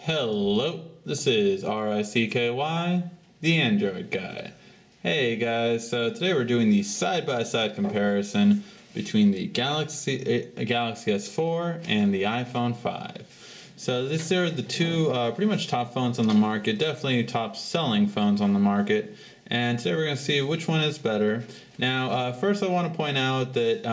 Hello, this is RICKY, the Android guy. Hey guys, so today we're doing the side-by-side comparison between the Galaxy S4 and the iPhone 5. So these are the two pretty much top phones on the market, definitely top selling phones on the market. And today we're going to see which one is better. Now, first I want to point out that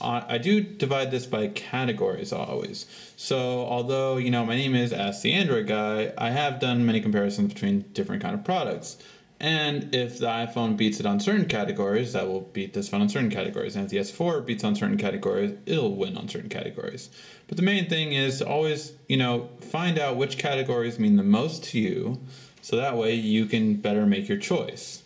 I do divide this by categories always. So although, my name is Ask the Android Guy, I have done many comparisons between different kind of products. And if the iPhone beats it on certain categories, that will beat this phone on certain categories. And if the S4 beats on certain categories, it'll win on certain categories. But the main thing is to always, find out which categories mean the most to you, so that way you can better make your choice.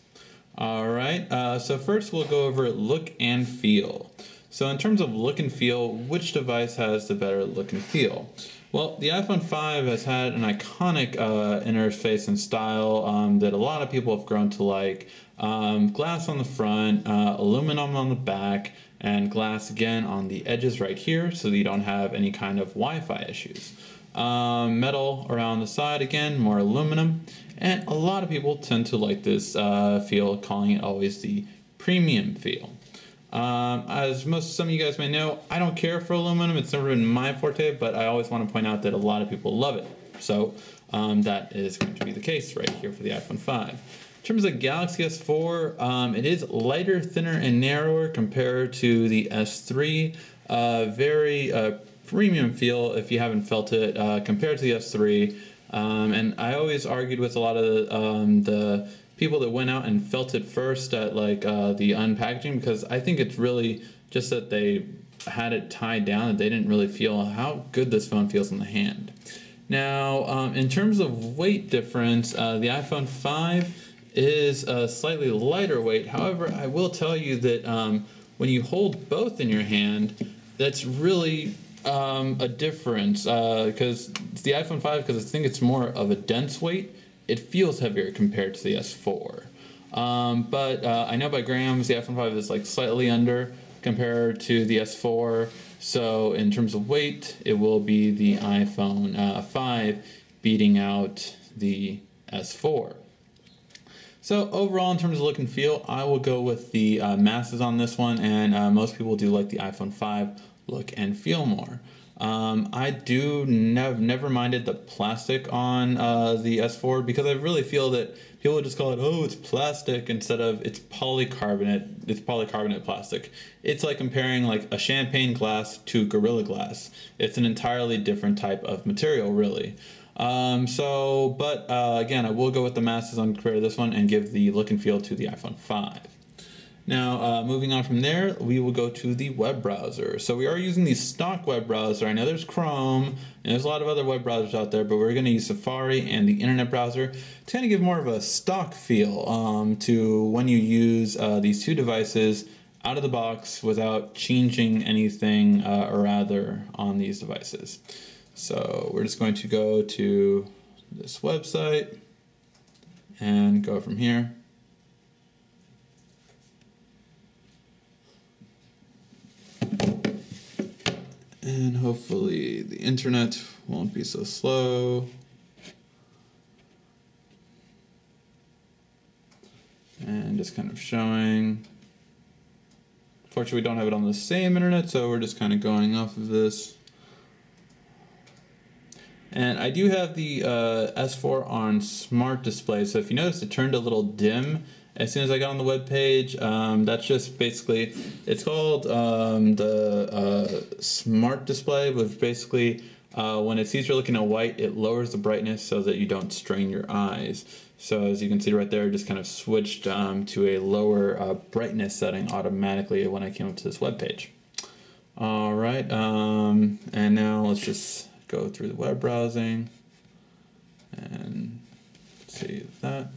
Alright, so first we'll go over look and feel. So in terms of look and feel, which device has the better look and feel? Well, the iPhone 5 has had an iconic interface and style that a lot of people have grown to like. Glass on the front, aluminum on the back, and glass again on the edges right here so that you don't have any kind of Wi-Fi issues. Metal around the side again, more aluminum, and a lot of people tend to like this feel, calling it always the premium feel. As some of you guys may know, I don't care for aluminum, it's never been my forte, but I always want to point out that a lot of people love it. So that is going to be the case right here for the iPhone 5. In terms of Galaxy S4, it is lighter, thinner, and narrower compared to the S3. Very premium feel if you haven't felt it compared to the S3. And I always argued with a lot of the people that went out and felt it first at like the unpackaging, because I think it's really just that they had it tied down and they didn't really feel how good this phone feels in the hand. Now, in terms of weight difference, the iPhone 5 is a slightly lighter weight. However, I will tell you that when you hold both in your hand, that's really a difference, because the iPhone 5, because I think it's more of a dense weight, it feels heavier compared to the S4. But I know by grams the iPhone 5 is like slightly under compared to the S4, so in terms of weight it will be the iPhone 5 beating out the S4. So overall, in terms of look and feel, I will go with the masses on this one, and most people do like the iPhone 5 look and feel more. I do never minded the plastic on the S4, because I really feel that people just call it, oh, it's plastic, instead of it's polycarbonate. It's polycarbonate plastic. It's like comparing like a champagne glass to Gorilla Glass. It's an entirely different type of material, really. Again, I will go with the masses on compared to this one and give the look and feel to the iPhone 5. Now, moving on from there, we will go to the web browser. So we are using the stock web browser. I know there's Chrome, and there's a lot of other web browsers out there, but we're going to use Safari and the internet browser to kind of give more of a stock feel to when you use these two devices out of the box without changing anything on these devices. So we're just going to go to this website and go from here. And hopefully the internet won't be so slow. And just kind of showing. Fortunately, we don't have it on the same internet, so we're just kind of going off of this. And I do have the S4 on smart display, so if you notice it turned a little dim as soon as I got on the web page. That's just basically, it's called the smart display, which basically when it sees you're looking at white, it lowers the brightness so that you don't strain your eyes. So as you can see right there, it just kind of switched to a lower brightness setting automatically when I came up to this web page. Alright, and now let's just go through the web browsing and see that.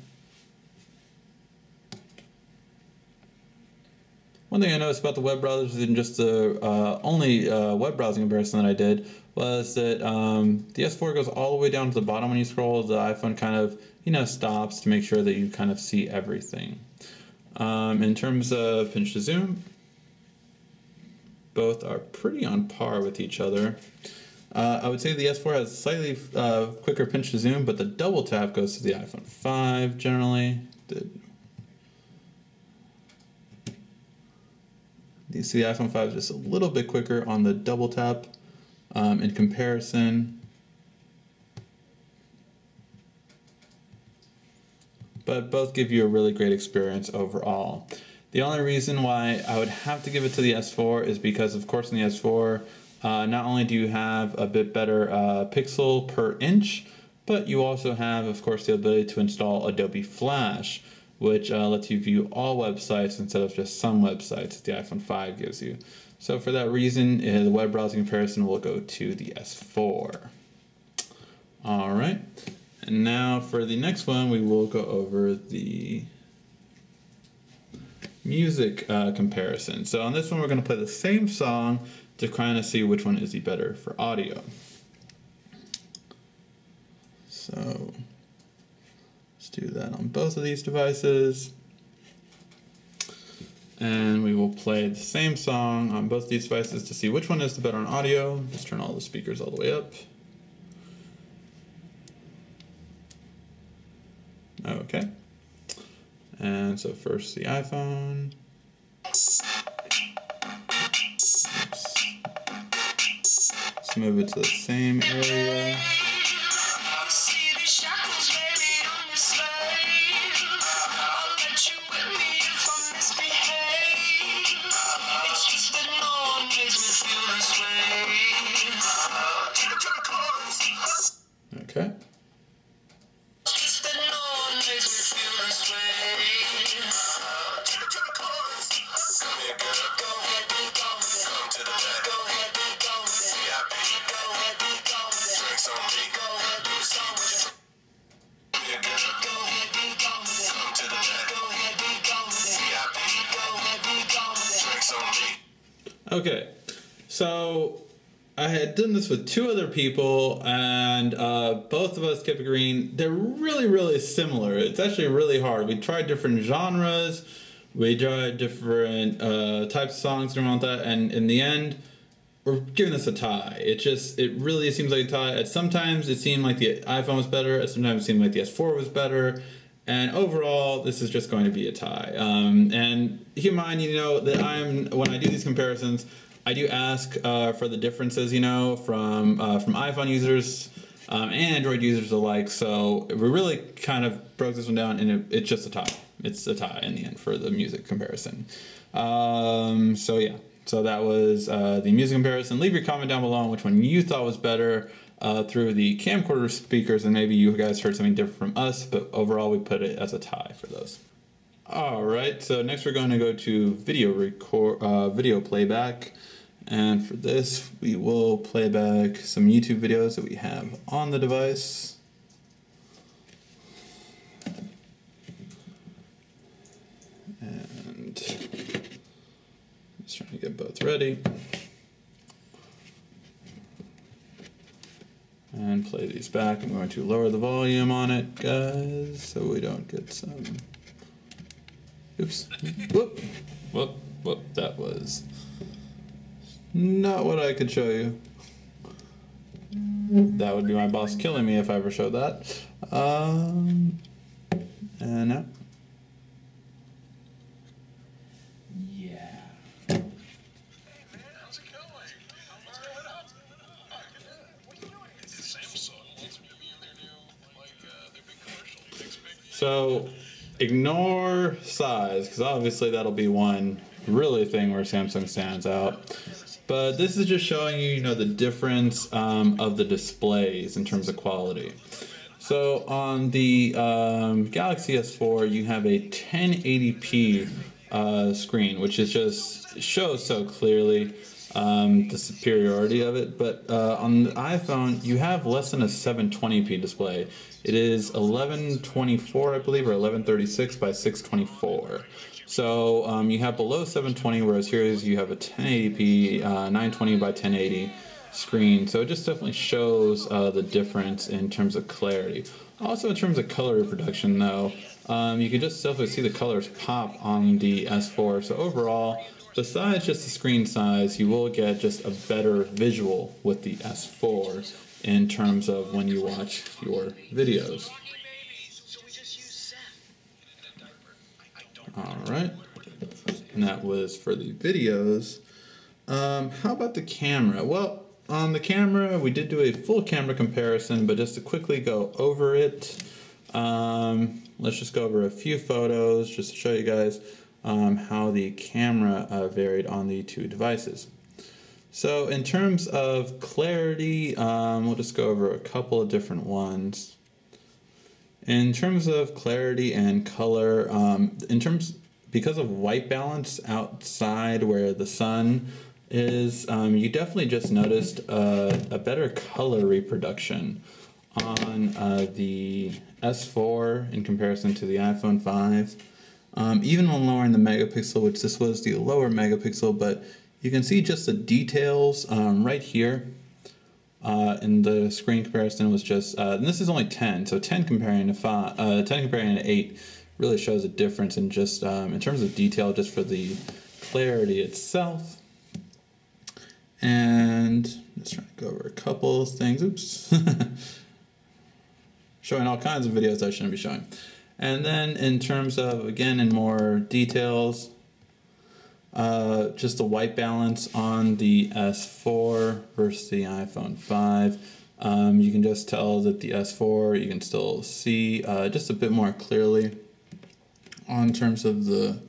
One thing I noticed about the web browsers and just the only web browsing comparison that I did was that the S4 goes all the way down to the bottom when you scroll. The iPhone kind of, stops to make sure that you kind of see everything. In terms of pinch to zoom, both are pretty on par with each other. I would say the S4 has slightly quicker pinch to zoom, but the double tap goes to the iPhone 5 generally. You see the iPhone 5 is just a little bit quicker on the double tap in comparison. But both give you a really great experience overall. The only reason why I would have to give it to the S4 is because, of course, in the S4, not only do you have a bit better pixel per inch, but you also have, of course, the ability to install Adobe Flash, which lets you view all websites instead of just some websites that the iPhone 5 gives you. So for that reason, the web browsing comparison will go to the S4. All right. And now for the next one, we will go over the music comparison. So on this one, we're going to play the same song to kind of see which one is the better for audio. So let's do that on both of these devices. And we will play the same song on both these devices to see which one is the better on audio. Let's turn all the speakers all the way up. Okay. And so first the iPhone. Oops. Let's move it to the same area. Okay. Okay, so I had done this with two other people, and both of us kept agreeing they're really similar. It's actually really hard. We tried different genres, we tried different types of songs and all that, and in the end, we're giving this a tie. It really seems like a tie. Sometimes it seemed like the iPhone was better, sometimes it seemed like the S4 was better, and overall, this is just going to be a tie. And keep in mind, you know, that when I do these comparisons, I do ask for the differences, you know, from iPhone users and Android users alike. So we really kind of broke this one down, and it's just a tie. It's a tie in the end for the music comparison. So yeah, so that was the music comparison. Leave your comment down below on which one you thought was better through the camcorder speakers, and maybe you guys heard something different from us, but overall we put it as a tie for those. Alright, so next we're going to go to video playback, and for this we will play back some YouTube videos that we have on the device. And just trying to get both ready. And play these back. I'm going to lower the volume on it, guys, so we don't get some... Oops. Whoop. Whoop. Whoop. That was not what I could show you. That would be my boss killing me if I ever showed that. And now. So ignore size, because obviously that'll be one really thing where Samsung stands out. But this is just showing you, the difference of the displays in terms of quality. So on the Galaxy S4, you have a 1080p screen, which is just shows so clearly the superiority of it. But on the iPhone, you have less than a 720p display. It is 1124, I believe, or 1136 by 624. So you have below 720, whereas here you have a 1080p 920 by 1080 screen. So it just definitely shows the difference in terms of clarity. Also in terms of color reproduction, though, you can just definitely see the colors pop on the S4. So overall, besides just the screen size, you will get just a better visual with the S4 in terms of when you watch your videos. Alright, and that was for the videos. How about the camera? Well, on the camera, we did do a full camera comparison, but just to quickly go over it, let's just go over a few photos just to show you guys how the camera varied on the two devices. So in terms of clarity, we'll just go over a couple of different ones. In terms of clarity and color, because of white balance outside where the sun is, you definitely just noticed a better color reproduction on the S4 in comparison to the iPhone 5. Even when lowering the megapixel, which this was the lower megapixel, but you can see just the details right here in the screen comparison was just, and this is only 10, so 10 comparing to 5, 10 comparing to 8 really shows a difference in just in terms of detail, just for the clarity itself. And let's try to go over a couple of things. Oops. Showing all kinds of videos I shouldn't be showing. And then in terms of, again, in more details, just the white balance on the S4 versus the iPhone 5. You can just tell that the S4, you can still see just a bit more clearly on terms of the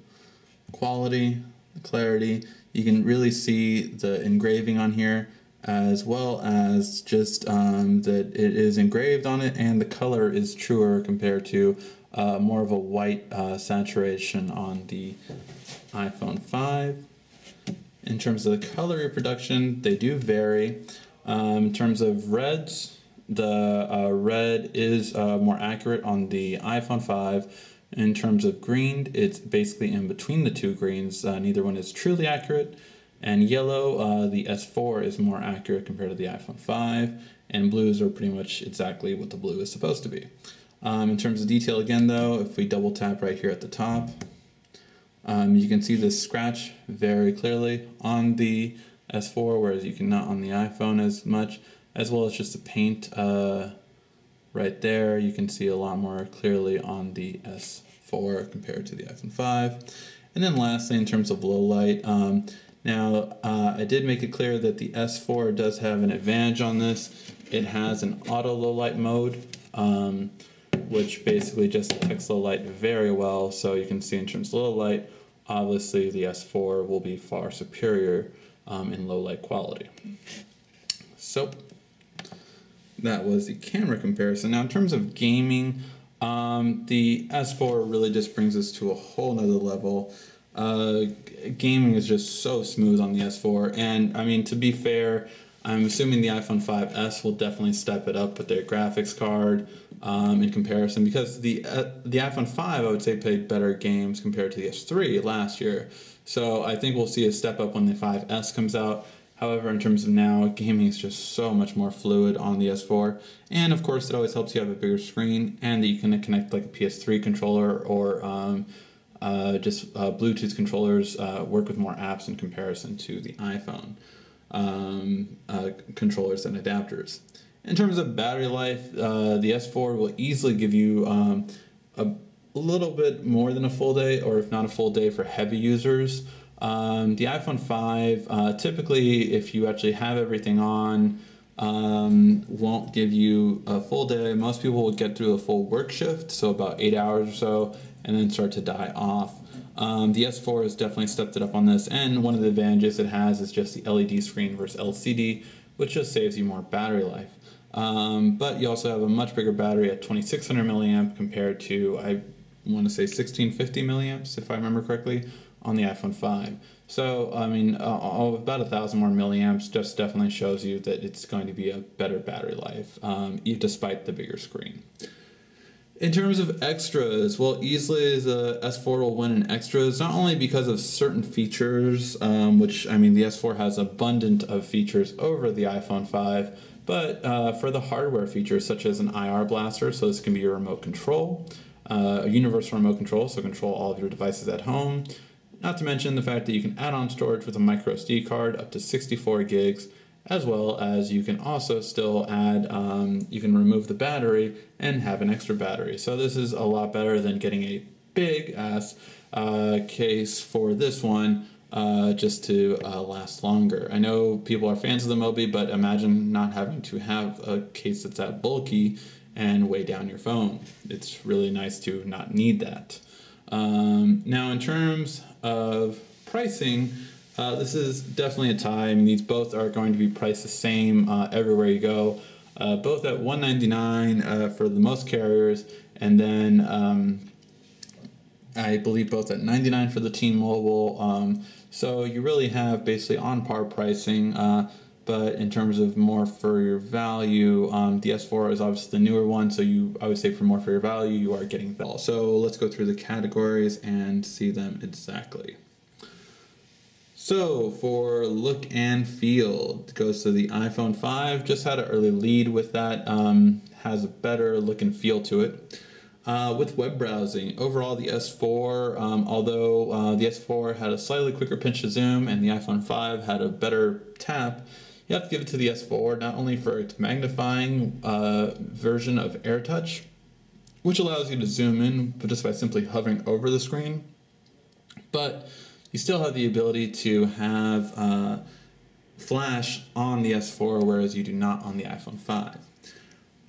quality, the clarity. You can really see the engraving on here, as well as just that it is engraved on it, and the color is truer compared to more of a white saturation on the iPhone 5. In terms of the color reproduction, they do vary. In terms of reds, the red is more accurate on the iPhone 5. In terms of green, it's basically in between the two greens. Neither one is truly accurate. And yellow, the S4 is more accurate compared to the iPhone 5. And blues are pretty much exactly what the blue is supposed to be. In terms of detail again though, if we double tap right here at the top, you can see the scratch very clearly on the S4, whereas you cannot on the iPhone as much, as well as just the paint right there. You can see a lot more clearly on the S4 compared to the iPhone 5. And then lastly, in terms of low light, now I did make it clear that the S4 does have an advantage on this. It has an auto low light mode, which basically just detects low light very well. So you can see in terms of low light, obviously the S4 will be far superior in low light quality. So that was the camera comparison. Now in terms of gaming, the S4 really just brings us to a whole nother level. Gaming is just so smooth on the S4, and I mean, to be fair, I'm assuming the iPhone 5S will definitely step it up with their graphics card in comparison, because the iPhone 5, I would say, played better games compared to the S3 last year. So I think we'll see a step up when the 5S comes out. However, in terms of now, gaming is just so much more fluid on the S4. And of course, it always helps you have a bigger screen, and that you can connect like a PS3 controller, or just Bluetooth controllers work with more apps in comparison to the iPhone controllers and adapters. In terms of battery life, the S4 will easily give you a little bit more than a full day, or if not a full day for heavy users. The iPhone 5, typically if you actually have everything on, won't give you a full day. Most people will get through a full work shift, so about 8 hours or so, and then start to die off. The S4 has definitely stepped it up on this, and one of the advantages it has is just the LED screen versus LCD, which just saves you more battery life. But you also have a much bigger battery at 2600 milliamp compared to, I want to say 1650 milliamps, if I remember correctly, on the iPhone 5. So, I mean, about 1,000 more milliamps just definitely shows you that it's going to be a better battery life, despite the bigger screen. In terms of extras, well, easily the S4 will win in extras, not only because of certain features, which, I mean, the S4 has abundant of features over the iPhone 5, but for the hardware features, such as an IR blaster, so this can be your remote control, a universal remote control, so control all of your devices at home, Not to mention the fact that you can add on storage with a micro SD card up to 64 gigs, as well as you can also still add, you can remove the battery and have an extra battery. So this is a lot better than getting a big ass case for this one just to last longer. I know people are fans of the Mobi, but imagine not having to have a case that's that bulky and weigh down your phone. It's really nice to not need that. Now in terms of pricing, this is definitely a tie. I mean, these both are going to be priced the same everywhere you go. Both at $199 for the most carriers, and then I believe both at $99 for the T-Mobile. So you really have basically on par pricing, but in terms of more for your value, the S4 is obviously the newer one, so I would say for more for your value, you are getting that. So let's go through the categories and see them exactly. So for look and feel, it goes to the iPhone 5, just had an early lead with that, has a better look and feel to it. With web browsing, overall the S4, although the S4 had a slightly quicker pinch to zoom and the iPhone 5 had a better tap, you have to give it to the S4 not only for its magnifying version of AirTouch, which allows you to zoom in just by simply hovering over the screen, but you still have the ability to have flash on the S4, whereas you do not on the iPhone 5.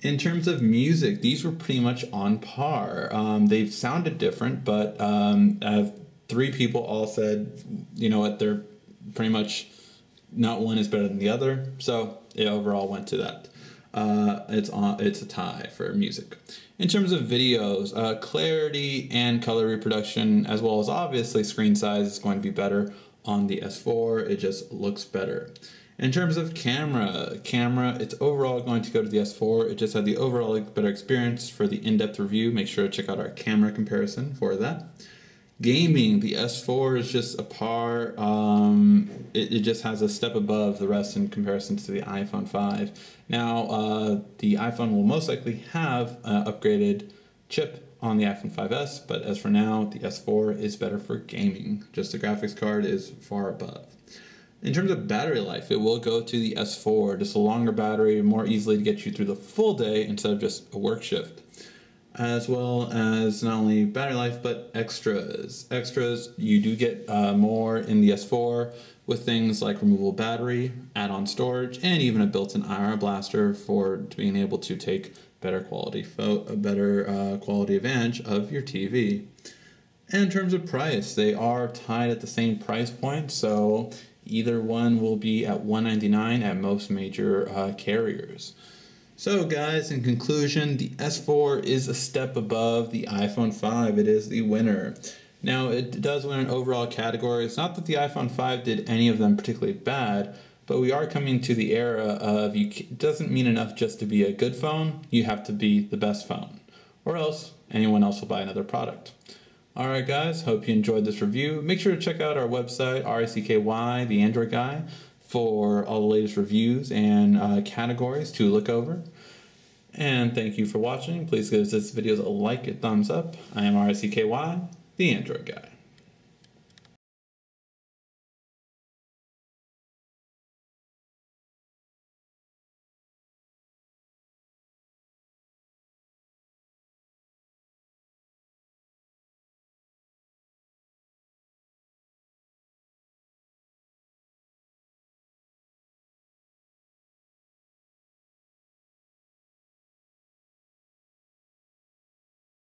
In terms of music, these were pretty much on par. They've sounded different, but 3 people all said, you know what, they're pretty much not one is better than the other. So it overall went to that. It's a tie for music. In terms of videos, clarity and color reproduction, as well as obviously screen size, is going to be better on the S4. It just looks better. In terms of camera, it's overall going to go to the S4. It just had the overall better experience. For the in-depth review, make sure to check out our camera comparison for that. Gaming, the S4 is just a par. It just has a step above the rest in comparison to the iPhone 5. Now, the iPhone will most likely have an upgraded chip on the iPhone 5S, but as for now, the S4 is better for gaming. Just the graphics card is far above. In terms of battery life, it will go to the S4, just a longer battery, more easily to get you through the full day instead of just a work shift. As well as not only battery life, but extras. Extras, you do get more in the S4 with things like removable battery, add-on storage, and even a built-in IR blaster for being able to take better quality quality advantage of your TV. And in terms of price, they are tied at the same price point, so either one will be at $199 at most major carriers. So guys, in conclusion, the S4 is a step above the iPhone 5. It is the winner. Now, it does win in overall categories. Not that the iPhone 5 did any of them particularly bad, but we are coming to the era of it doesn't mean enough just to be a good phone. You have to be the best phone, or else anyone else will buy another product. Alright guys, hope you enjoyed this review. Make sure to check out our website, RICKY, The Android Guy, for all the latest reviews and categories to look over. And thank you for watching. Please give this video a like, a thumbs up. I am RICKY, The Android Guy.